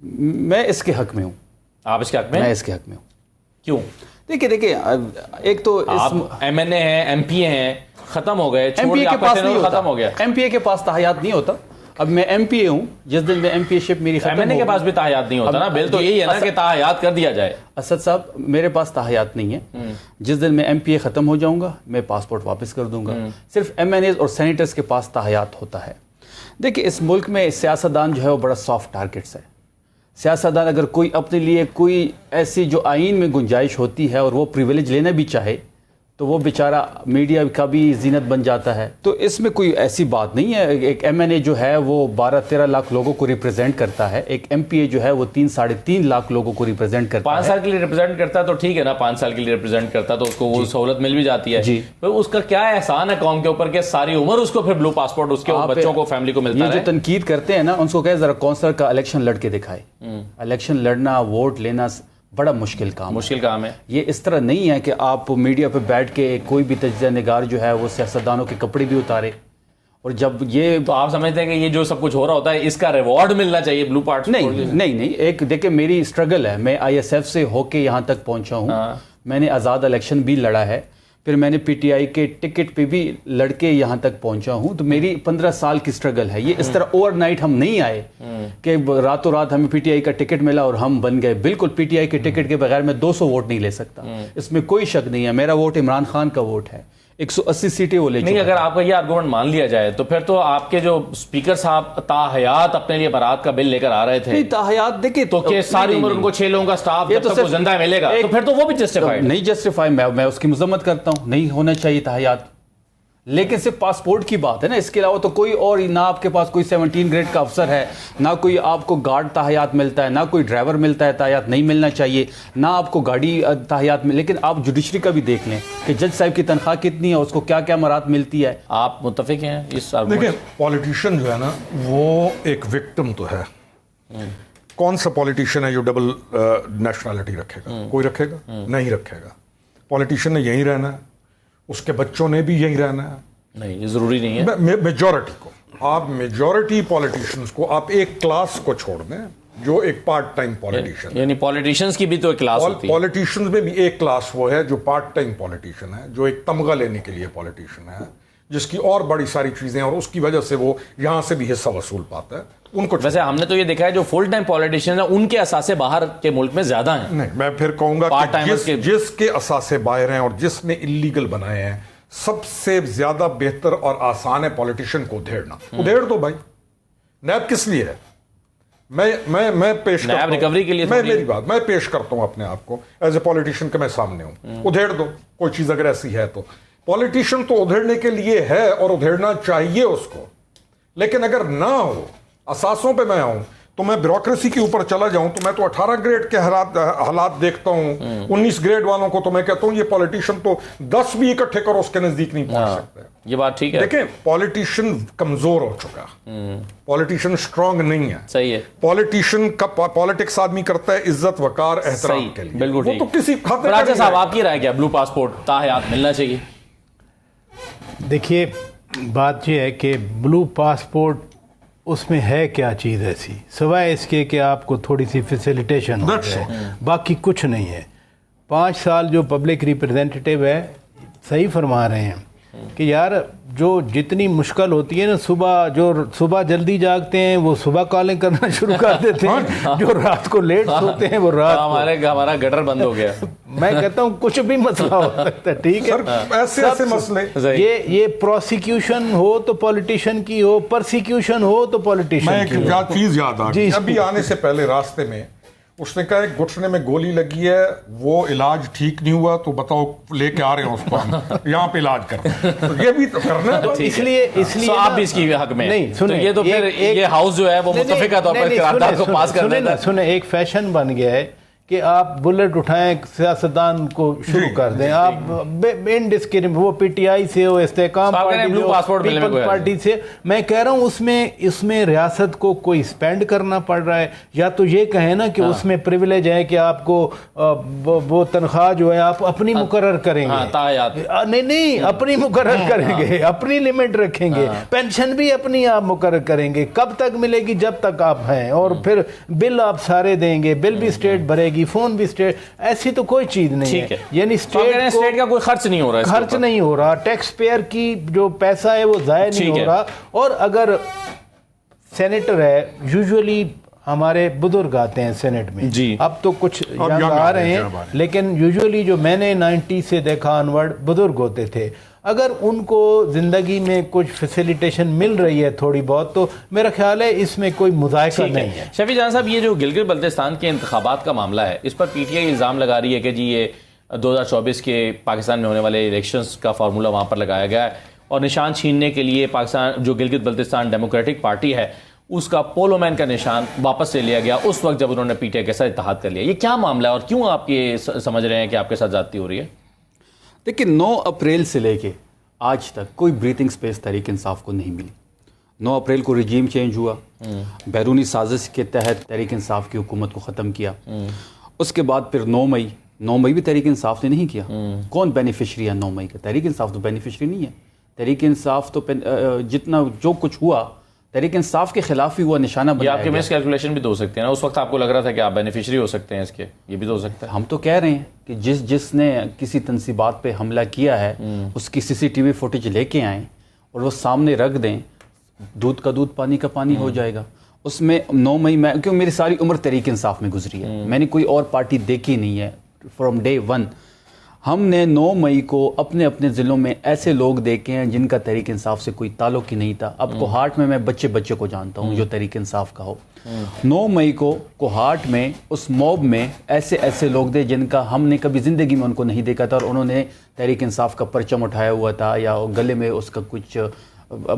میں اس کے حق میں ہوں. آپ اس کے حق میں؟ میں اس کے حق میں ہوں. کیوں؟ دیکھیں ایک تو آپ ایم این اے ہیں، ایم پی اے ہیں، ختم ہو گئے، ایم پی اے کے پاس نہیں ہوتا، ختم ہو گیا. ایم پی اے کے پاس تاحیات نہیں ہوتا. اب میں ایم پی اے ہوں، جس دن میں ایم پی اے شپ میری ختم ایم این اے کے پاس بھی تاحیات نہیں ہوتا نا. بل تو یہی ہے نا کہ تاحیات کر دیا جائے. اسد صاحب میرے پاس تاحیات نہیں ہے. جس دن میں ایم پی اے ختم ہو جاؤں گا میں پاسپورٹ واپس کر دوں گا. صرف ایم این ایز اور سینیٹرز کے پاس تاحیات ہوتا ہے. دیکھیں اس ملک میں سیاستدان جو ہے وہ بڑا سافٹ ٹارگٹس ہے. سیاستدان اگر کوئی اپنے لیے کوئی ایسی جو آئین میں گنجائش ہوتی ہے اور وہ پریویلیج لینا بھی چاہے تو وہ بیچارہ میڈیا کا بھی زینت بن جاتا ہے. تو اس میں کوئی ایسی بات نہیں ہے. ایک ایم این اے جو ہے وہ 12-13 لاکھ لوگوں کو ریپرزینٹ کرتا ہے. ایک ایم پی اے جو ہے وہ 3-3.5 لاکھ لوگوں کو ریپرزینٹ کرتا ہے. 5 سال کے لیے ریپرزینٹ کرتا ہے تو ٹھیک ہے نا، 5 سال کے لیے ریپرزینٹ کرتا ہے تو اس کو وہ سہولت مل بھی جاتی ہے. اس کا کیا احسان ہے قوم کے اوپر کہ ساری عمر اس کو پھر بلو پاسپورٹ اس کے بچوں کو، فیملی کو ملتا ہے. یہ جو تنقید کرتے ہیں نا ان کو کہے ذرا کونسلر کا الیکشن لڑ کے دکھائے. الیکشن لڑنا، ووٹ لینا بڑا مشکل کام ہے. یہ اس طرح نہیں ہے کہ آپ میڈیا پہ بیٹھ کے کوئی بھی تجزیہ نگار جو ہے وہ سیاستدانوں کے کپڑے بھی اتارے. اور جب یہ تو آپ سمجھتے ہیں کہ یہ جو سب کچھ ہو رہا ہوتا ہے اس کا ریوارڈ ملنا چاہیے بلو پارٹ؟ نہیں. ایک دیکھیں میری اسٹرگل ہے, میں آئی ایس ایف سے ہو کے یہاں تک پہنچا ہوں. میں نے آزاد الیکشن بھی لڑا ہے, پھر میں نے پی ٹی آئی کے ٹکٹ پہ بھی لڑ کے یہاں تک پہنچا ہوں. تو میری 15 سال کی اسٹرگل ہے. یہ اس طرح اوور نائٹ ہم نہیں آئے کہ راتوں رات ہمیں پی ٹی آئی کا ٹکٹ ملا اور ہم بن گئے. بالکل پی ٹی آئی کے ٹکٹ کے بغیر میں 200 ووٹ نہیں لے سکتا, اس میں کوئی شک نہیں ہے. میرا ووٹ عمران خان کا ووٹ ہے, 180 سیٹیں وہ لے چکے. نہیں, اگر آپ کا یہ آرگومنٹ مان لیا جائے تو پھر تو آپ کے جو اسپیکر صاحب تاحیات اپنے لیے برات کا بل لے کر آ رہے تھے, نہیں تاحیات دیکھیں تو کہ ساری عمر ان کو 6 لوگوں کا سٹاف جب تک وہ زندہ ملے گا تو پھر تو وہ بھی جسٹیفائڈ نہیں. جسٹیفائی میں اس کی مذمت کرتا ہوں, نہیں ہونا چاہیے تاحیات, لیکن صرف پاسپورٹ کی بات ہے نا. اس کے علاوہ تو کوئی اور نہ آپ کے پاس کوئی 17 گریڈ کا افسر ہے, نہ کوئی آپ کو گارڈ تاحیات ملتا ہے, نہ کوئی ڈرائیور ملتا ہے, تاحیات نہیں ملنا چاہیے, نہ آپ کو گاڑی تاحیات مل. لیکن آپ جوڈیشری کا بھی دیکھ لیں کہ جج صاحب کی تنخواہ کتنی ہے, اس کو کیا کیا مراد ملتی ہے. آپ متفق ہیں اس؟ دیکھیں پولیٹیشین جو ہے نا وہ ایک وکٹم تو ہے. کون سا پولیٹیشین ہے جو ڈبل نیشنلٹی رکھے گا؟ کوئی رکھے گا؟ نہیں رکھے گا. پولیٹیشین نے یہیں رہنا ہے, اس کے بچوں نے بھی یہیں رہنا ہے. نہیں, یہ ضروری نہیں ہے. میجورٹی کو آپ میجورٹی پولیٹیشینز کو آپ ایک کلاس کو چھوڑ دیں جو ایک پارٹ ٹائم پولیٹیشین, یعنی پولیٹیشینز کی بھی تو ایک کلاس ہوتی ہے. پولیٹیشینز میں بھی ایک کلاس وہ ہے جو پارٹ ٹائم پولیٹیشین ہے, جو ایک تمغہ لینے کے لیے پولیٹیشین ہے, جس کی اور بڑی ساری چیزیں اور اس کی وجہ سے وہ یہاں سے بھی حصہ وصول پاتا ہے. ان کو ویسے ہم نے تو یہ دیکھا ہے جو فل ٹائم پولیٹیشین ہیں ان کے اثاثے باہر کے ملک میں زیادہ ہیں. نہیں, میں پھر کہوں گا کہ جس کے اثاثے باہر ہیں اور جس نے انلیگل بنائے ہیں, سب سے زیادہ بہتر اور آسان ہے پولیٹیشین کو ادھیڑنا. ادھیڑ دو بھائی. نیب کس لیے ہے؟ میں پیش کرتا ہوں ریکوری کے لیے. میری بات میں پیش کرتا ہوں اپنے آپ کو ایز اے پولیٹیشین کہ میں سامنے ہوں. ادھیڑ دو کوئی چیز اگر ایسی ہے تو. پولیٹیشین تو ادھیڑنے کے لیے ہے اور ادھیڑنا چاہیے اس کو, لیکن اگر نہ ہو, اثاثوں پہ میں آؤں تو میں بیوروکریسی کے اوپر چلا جاؤں تو میں تو 18 گریڈ کے حالات دیکھتا ہوں, 19 گریڈ والوں کو تو میں کہتا ہوں یہ پولیٹیشین تو 10 بھی اکٹھے کرو اس کے نزدیک نہیں پہنچ سکتے. یہ بات ٹھیک ہے. دیکھیں پولیٹیشین کمزور ہو چکا, پولیٹیشین اسٹرانگ نہیں ہے. صحیح ہے. پولیٹیشین کا پالیٹکس آدمی کرتا ہے عزت وقار احترام کے لیے. بالکل وہ تو کسی خاطر. راجہ صاحب آپ کی رائے کیا؟ بلو پاسپورٹ تاحیات ملنا چاہیے؟ دیکھیے بات یہ ہے کہ بلو پاسپورٹ اس میں ہے کیا چیز ایسی سوائے اس کے کہ آپ کو تھوڑی سی فیسیلیٹیشن ہو جائے, باقی کچھ نہیں ہے. 5 سال جو پبلک ریپرزینٹیٹیو ہے صحیح فرما رہے ہیں کہ یار جو جتنی مشکل ہوتی ہے نا, صبح جلدی جاگتے ہیں وہ صبح کالیں کرنا شروع کر دیتے ہیں, جو رات کو لیٹ سوتے ہیں وہ رات ہمارا گٹر بند ہو گیا. میں کہتا ہوں کچھ بھی مسئلہ ہو سکتا ہے, ٹھیک ہے, ایسے مسئلے. یہ پروسیکیوشن ہو تو پولیٹیشین کی ہو, پرسیکیوشن ہو تو پولیٹیشین کی ہو. میں ایک چیز یاد آ گئی, ابھی آنے سے پہلے راستے میں اس نے کہا ایک گھٹنے میں گولی لگی ہے, وہ علاج ٹھیک نہیں ہوا, تو بتاؤ لے کے آ رہے ہیں اس کو, یہاں پہ علاج کرنا. یہ بھی تو کرنا ہے. اس لیے آپ بھی اس کی حق میں نہیں سنیں, یہ تو پھر یہ ہاؤس جو ہے وہ متفقہ طور پر قرارداد کو پاس کر دیتا ہے. سنیں, ایک فیشن بن گیا ہے کہ آپ بلٹ اٹھائیں سیاستدان کو شروع کر دیں. آپ انڈسکریم وہ پی ٹی آئی سے ہو, استحکام پارٹی سے, میں کہہ رہا ہوں اس میں ریاست کو کوئی سپینڈ کرنا پڑ رہا ہے, یا تو یہ کہیں نا کہ اس میں پریویلیج ہے کہ آپ کو وہ تنخواہ جو ہے آپ اپنی مقرر کریں گے. نہیں اپنی مقرر کریں گے, اپنی لمٹ رکھیں گے, پینشن بھی اپنی آپ مقرر کریں گے. کب تک ملے گی؟ جب تک آپ ہیں, اور پھر بل آپ سارے دیں گے, بل بھی اسٹیٹ بھرے گی, فون بھی اسٹیٹ. ایسی تو کوئی چیز نہیں ہے, یعنی اسٹیٹ کا کوئی خرچ نہیں ہو رہا, خرچ نہیں ہو رہا, ٹیکس پیئر کی جو پیسہ ہے وہ ضائع نہیں ہو رہا. اور اگر سینیٹر ہے, یوزولی ہمارے بزرگ آتے ہیں سینٹ میں, اب تو کچھ ینگ آ رہے ہیں, لیکن یوزولی جو میں نے 90 سے دیکھا آنورڈ بزرگ ہوتے تھے. اگر ان کو زندگی میں کچھ فیسیلیٹیشن مل رہی ہے تھوڑی بہت, تو میرا خیال ہے اس میں کوئی مذائقہ نہیں ہے. شفیع جان صاحب, یہ جو گلگت بلتستان کے انتخابات کا معاملہ ہے, اس پر پی ٹی آئی الزام لگا رہی ہے کہ جی یہ 2024 کے پاکستان میں ہونے والے الیکشنز کا فارمولہ وہاں پر لگایا گیا ہے, اور نشان چھیننے کے لیے پاکستان جو گلگت بلتستان ڈیموکریٹک پارٹی ہے اس کا پولو مین کا نشان واپس لے لیا گیا اس وقت جب انہوں نے پی ٹی آئی کے ساتھ اتحاد کر لیا. یہ کیا معاملہ ہے اور کیوں آپ یہ سمجھ رہے ہیں کہ آپ کے ساتھ زیادتی ہو رہی ہے؟ دیکھیں 9 اپریل سے لے کے آج تک کوئی بریتنگ سپیس تحریک انصاف کو نہیں ملی. 9 اپریل کو رجیم چینج ہوا, بیرونی سازش کے تحت تحریک انصاف کی حکومت کو ختم کیا, اس کے بعد پھر 9 مئی بھی تحریک انصاف نے نہیں کیا. کون بینیفیشری ہے 9 مئی کا؟ تحریک انصاف تو بینیفیشری نہیں ہے. تحریک انصاف تو جتنا جو کچھ ہوا تحریک انصاف کے خلاف ہی ہوا، نشانہ یہ بنایا آپ کے گیا. مس کیلکولیشن بھی تو ہو سکتے ہیں نا، اس وقت آپ کو لگ رہا تھا کہ آپ بینیفیشری ہو سکتے ہیں اس کے، یہ بھی تو ہو سکتا ہے. ہم تو کہہ رہے ہیں کہ جس نے کسی تنصیبات پہ حملہ کیا ہے اس کی CCTV فوٹیج لے کے آئیں اور وہ سامنے رکھ دیں، دودھ کا دودھ پانی کا پانی ہو جائے گا. اس میں 9 مئی میں، کیوں میری ساری عمر تحریک انصاف میں گزری ہے، میں نے کوئی اور پارٹی دیکھی نہیں ہے فرام ڈے 1. ہم نے 9 مئی کو اپنے اپنے ضلعوں میں ایسے لوگ دیکھے ہیں جن کا تحریک انصاف سے کوئی تعلق ہی نہیں تھا. اب کوہاٹ میں بچے کو جانتا ہوں جو تحریک انصاف کا ہو. 9 مئی کو کوہاٹ میں اس موب میں ایسے لوگ تھے جن کا ہم نے کبھی زندگی میں ان کو نہیں دیکھا تھا، اور انہوں نے تحریک انصاف کا پرچم اٹھایا ہوا تھا یا گلے میں اس کا کچھ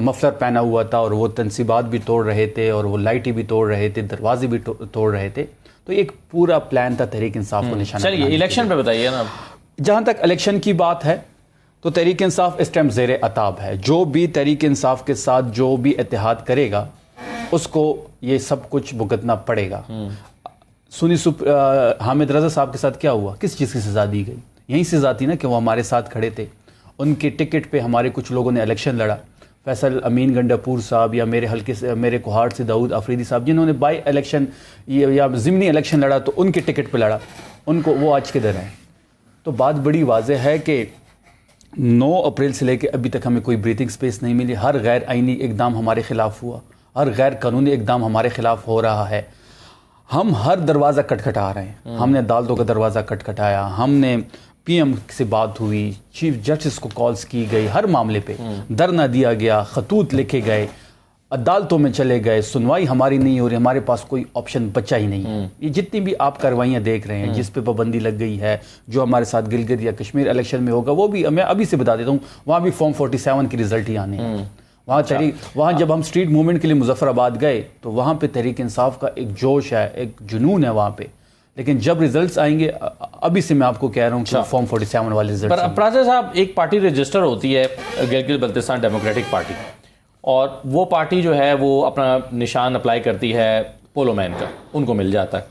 مفلر پہنا ہوا تھا، اور وہ تنصیبات بھی توڑ رہے تھے اور وہ لائٹیں بھی توڑ رہے تھے، دروازے بھی توڑ رہے تھے. تو ایک پورا پلان تھا تحریک انصاف کو نشانہ. چلیے الیکشن پہ بتائیے نا. جہاں تک الیکشن کی بات ہے تو تحریک انصاف اس ٹائم زیر عتاب ہے. جو بھی تحریک انصاف کے ساتھ جو بھی اتحاد کرے گا اس کو یہ سب کچھ بھگتنا پڑے گا. حامد رضا صاحب کے ساتھ کیا ہوا؟ کس چیز کی سزا دی گئی؟ یہی سزا تھی نا کہ وہ ہمارے ساتھ کھڑے تھے. ان کے ٹکٹ پہ ہمارے کچھ لوگوں نے الیکشن لڑا. فیصل امین گنڈاپور صاحب یا میرے حلقے سے میرے کوہاٹ سے داؤد آفریدی صاحب جنہوں نے بائی الیکشن یا ضمنی الیکشن لڑا تو ان کے ٹکٹ پہ لڑا، ان کو وہ آج کدھر ہیں؟ تو بات بڑی واضح ہے کہ 9 اپریل سے لے کے ابھی تک ہمیں کوئی بریتھنگ سپیس نہیں ملی. ہر غیر آئینی اقدام ہمارے خلاف ہوا، ہر غیر قانونی اقدام ہمارے خلاف ہو رہا ہے. ہم ہر دروازہ کٹکھٹا رہے ہیں. ہم نے عدالتوں کا دروازہ کٹکھٹایا، ہم نے PM سے بات ہوئی، چیف جسٹس کو کالز کی گئی، ہر معاملے پہ دھرنا دیا گیا، خطوط لکھے گئے، عدالتوں میں چلے گئے، سنوائی ہماری نہیں ہو رہی. ہمارے پاس کوئی آپشن بچا ہی نہیں. یہ جتنی بھی آپ کارروائیاں دیکھ رہے ہیں جس پہ پابندی لگ گئی ہے، جو ہمارے ساتھ گلگت یا کشمیر الیکشن میں ہوگا، وہ بھی میں ابھی سے بتا دیتا ہوں، وہاں بھی فارم 47 کی رزلٹ ہی آنے ہیں. وہاں جب ہم اسٹریٹ موومنٹ کے لیے مظفر آباد گئے تو وہاں پہ تحریک انصاف کا ایک جوش ہے، ایک جنون ہے وہاں پہ. لیکن جب ریزلٹس آئیں گے، ابھی سے میں آپ کو کہہ رہا ہوں کہ فارم 47 والے ریزلٹس. پر پراسر صاحب، ایک پارٹی رجسٹر ہوتی ہے گلگت بلتستان ڈیموکریٹک پارٹی، اور وہ پارٹی جو ہے وہ اپنا نشان اپلائی کرتی ہے پولو مین کا، ان کو مل جاتا ہے.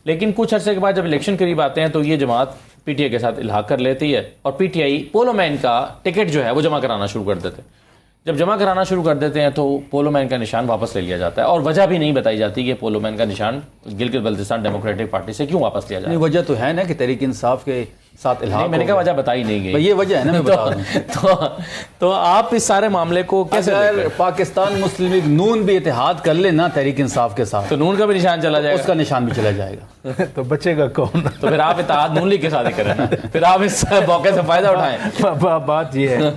لیکن کچھ عرصے کے بعد جب الیکشن قریب آتے ہیں تو یہ جماعت PTI کے ساتھ الحاق کر لیتی ہے، اور PTI پولو مین کا ٹکٹ جو ہے وہ جمع کرانا شروع کر دیتے ہیں. جب جمع کرانا شروع کر دیتے ہیں تو پولو مین کا نشان واپس لے لیا جاتا ہے، اور وجہ بھی نہیں بتائی جاتی کہ پولو مین کا نشان گلگت بلتستان ڈیموکریٹک پارٹی سے کیوں واپس لیا جائے. وجہ تو ہے نا کہ تحریک انصاف کے ساتھ الحاق. میں نے کہا وجہ بتائی نہیں گئی. یہ وجہ ہے نا، میں بتا رہا ہوں. تو آپ اس سارے معاملے کو کیسے اگر پاکستان مسلم لیگ نون بھی اتحاد کر لے نا تحریک انصاف کے ساتھ، تو نون کا بھی نشان چلا جائے گا، اس کا نشان بھی چلا جائے گا. تو بچے گا کون؟ تو پھر آپ اتحاد نون لیگ کے ساتھ ہی کریں نا، پھر آپ اس موقع سے فائدہ اٹھائیں. بات یہ ہے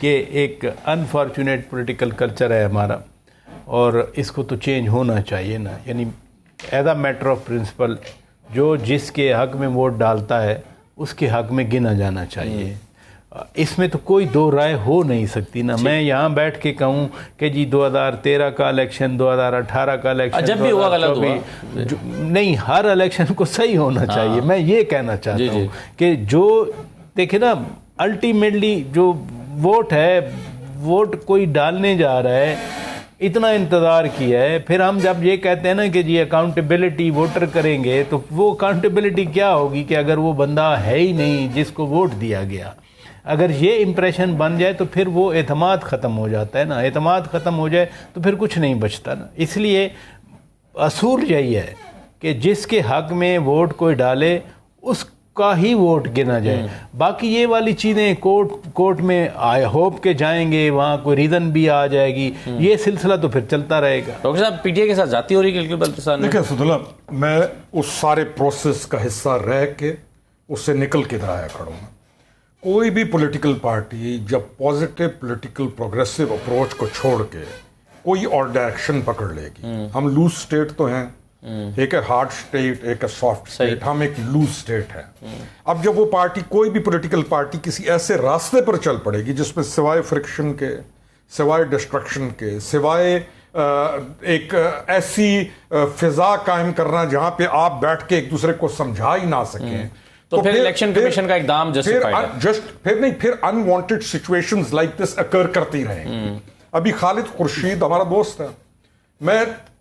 کہ ایک انفارچونیٹ پولیٹیکل کلچر ہے ہمارا، اور اس کو تو چینج ہونا چاہیے نا. یعنی as a matter of principle جو جس کے حق میں ووٹ ڈالتا ہے اس کے حق میں گنا جانا چاہیے. اس میں تو کوئی دو رائے ہو نہیں سکتی نا. میں یہاں بیٹھ کے کہوں کہ جی 2013 کا الیکشن، 2018 کا الیکشن جب بھی ہوا غلط ہوا، نہیں، ہر الیکشن کو صحیح ہونا چاہیے. میں یہ کہنا چاہتا ہوں کہ جو دیکھیں نا، الٹیمیٹلی جو ووٹ ہے، ووٹ کوئی ڈالنے جا رہا ہے، اتنا انتظار کیا ہے. پھر ہم جب یہ کہتے ہیں نا کہ جی اکاؤنٹیبلٹی ووٹر کریں گے، تو وہ اکاؤنٹیبلٹی کیا ہوگی کہ اگر وہ بندہ ہے ہی نہیں جس کو ووٹ دیا گیا. اگر یہ امپریشن بن جائے تو پھر وہ اعتماد ختم ہو جاتا ہے نا. اعتماد ختم ہو جائے تو پھر کچھ نہیں بچتا نا. اس لیے اصول یہی ہے کہ جس کے حق میں ووٹ کوئی ڈالے اس کا ہی ووٹ گنا جائے. باقی یہ والی چیزیں کورٹ میں آئی ہوپ کے جائیں گے، وہاں کوئی ریزن بھی آ جائے گی، یہ سلسلہ تو پھر چلتا رہے گا. ڈاکٹر صاحب، PTI کے ساتھ جاتی ہو رہی گلگت بلتستان میں؟ دیکھیں اسداللہ، میں اس سارے پروسیس کا حصہ رہ کے اس سے نکل کے ادھر آیا کھڑا ہوں. کوئی بھی پولیٹیکل پارٹی جب پازیٹیو پولیٹیکل پروگریسو اپروچ کو چھوڑ کے کوئی اور ڈائریکشن پکڑ لے گی. ہم لوز سٹیٹ تو ہیں، ایک ہے ہارڈ سٹیٹ، ایک ہے سافٹ سٹیٹ، ہم ایک لوز سٹیٹ ہے. اب جب وہ پارٹی، کوئی بھی پولیٹیکل پارٹی کسی ایسے راستے پر چل پڑے گی جس میں سوائے فرکشن کے، سوائے ڈسٹرکشن کے، سوائے ایک ایسی فضا قائم کرنا جہاں پہ آپ بیٹھ کے ایک دوسرے کو سمجھا ہی نہ سکیں، تو پھر الیکشن کمیشن کا اقدام پھر انوانٹیڈ سچویشنز لائک دس اکر کرتی رہیں. ابھی خالد خورشید ہمارا دوست ہے، میں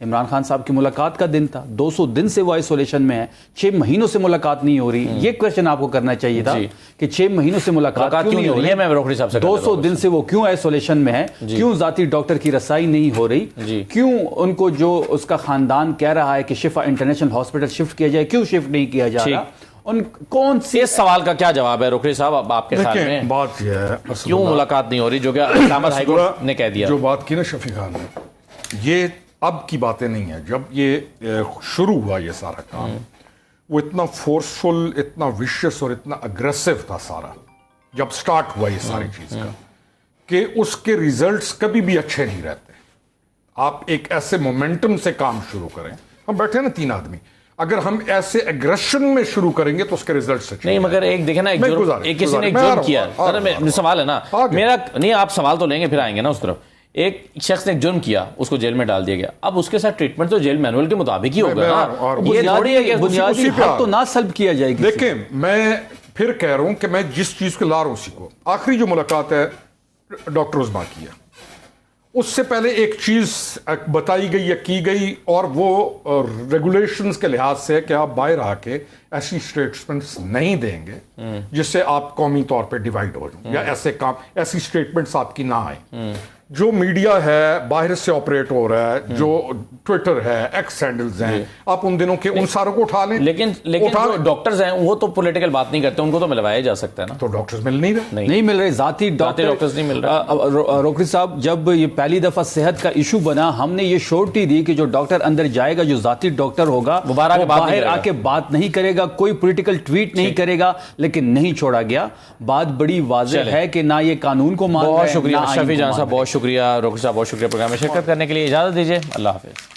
عمران خان صاحب کی ملاقات کا دن تھا, 200 دن سے وہ آئسولیشن میں ہے, 6 مہینوں سے ملاقات نہیں ہو رہی. یہ کویشچن آپ کو کرنا چاہیے تھا کہ 6 مہینوں سے ملاقات کیوں نہیں ہو رہی ہے, میں روکڑی صاحب سے 200 دن سے وہ کیوں آئسولیشن میں ہے, کیوں ذاتی ڈاکٹر کی رسائی نہیں ہو رہی, کیوں ان کو جو اس کا خاندان کہہ رہا ہے کہ شفا انٹرنیشنل ہاسپٹل شفٹ کیا جائے, کیوں شفٹ نہیں کیا جا رہا, ان کون سی. اس سوال کا کیا جواب ہے روکڑی صاحب اب آپ کے خیال میں؟ بات یہ ہے کیوں ملاقات نہیں ہو رہی, جو کہ علامت ہائی کورٹ نے کہہ دیا. جو بات کی نا شفیع خان نے, یہ اب کی باتیں نہیں ہیں. جب یہ شروع ہوا یہ سارا کام, وہ اتنا فورسفل, اتنا ویشس اور اتنا اگریسو تھا سارا, جب سٹارٹ ہوا یہ ساری چیز کا, کہ اس کے ریزلٹس کبھی بھی اچھے نہیں رہتے. آپ ایک ایسے مومنٹم سے کام شروع کریں, ہم بیٹھے نا 3 آدمی, اگر ہم ایسے اگریشن میں شروع کریں گے تو اس کے ریزلٹس اچھے نہیں. مگر ایک دیکھیں نا, ایک کسی نے ایک جرم کیا, سوال ہے نا میرا, نہیں آپ سوال تو لیں گے پھر آئیں گے نا اس طرف. ایک شخص نے ایک جرم کیا, اس کو جیل میں ڈال دیا گیا, اب اس کے ساتھ ٹریٹمنٹ تو جیل مینول کے مطابق ہی ہوگا نا. یہ تھوڑی ہے کہ بنیادی حق تو نہ سلب کیا جائے گی. دیکھیں میں پھر کہہ رہا ہوں کہ میں جس چیز کو لا رہا ہوں اسی کو. آخری جو ملاقات ہے ڈاکٹر عظما کی ہے, اس سے پہلے ایک چیز بتائی گئی یا کی گئی, اور وہ ریگولیشنز کے لحاظ سے کہ آپ باہر آ کے ایسی سٹیٹمنٹس نہیں دیں گے جس سے آپ قومی طور پہ ڈیوائیڈ ہو جائیں, یا ایسے کام, ایسی سٹیٹمنٹس آپ کی نہ آئیں. جو میڈیا ہے باہر سے آپریٹ ہو رہا ہے, جو ٹویٹر ہے, ایکس ہینڈلز ہیں, آپ ان دنوں کے ان ساروں کو اٹھا لیں. لیکن جو ڈاکٹرز ہیں وہ تو پولیٹیکل بات نہیں کرتے, ان کو تو ملوایا جا سکتا ہے نا. تو ڈاکٹرز مل نہیں رہے, نہیں مل رہے, ذاتی ڈاکٹرز نہیں مل رہے. روکڑی صاحب, جب یہ پہلی دفعہ صحت کا ایشو بنا, ہم نے یہ شورٹی دی کہ جو ڈاکٹر اندر جائے گا, جو ذاتی ڈاکٹر ہوگا, وہ باہر آ کے بات نہیں کرے گا, کوئی پولیٹیکل ٹویٹ نہیں کرے گا, لیکن نہیں چھوڑا گیا. بات بڑی واضح ہے کہ نہ یہ قانون کو مان رہے ہیں. بہت شکریہ شفیع جان صاحب, بہت شکریہ. روکڑی صاحب بہت شکریہ پروگرام میں شرکت کرنے کے لیے. اجازت دیجیے, اللہ حافظ.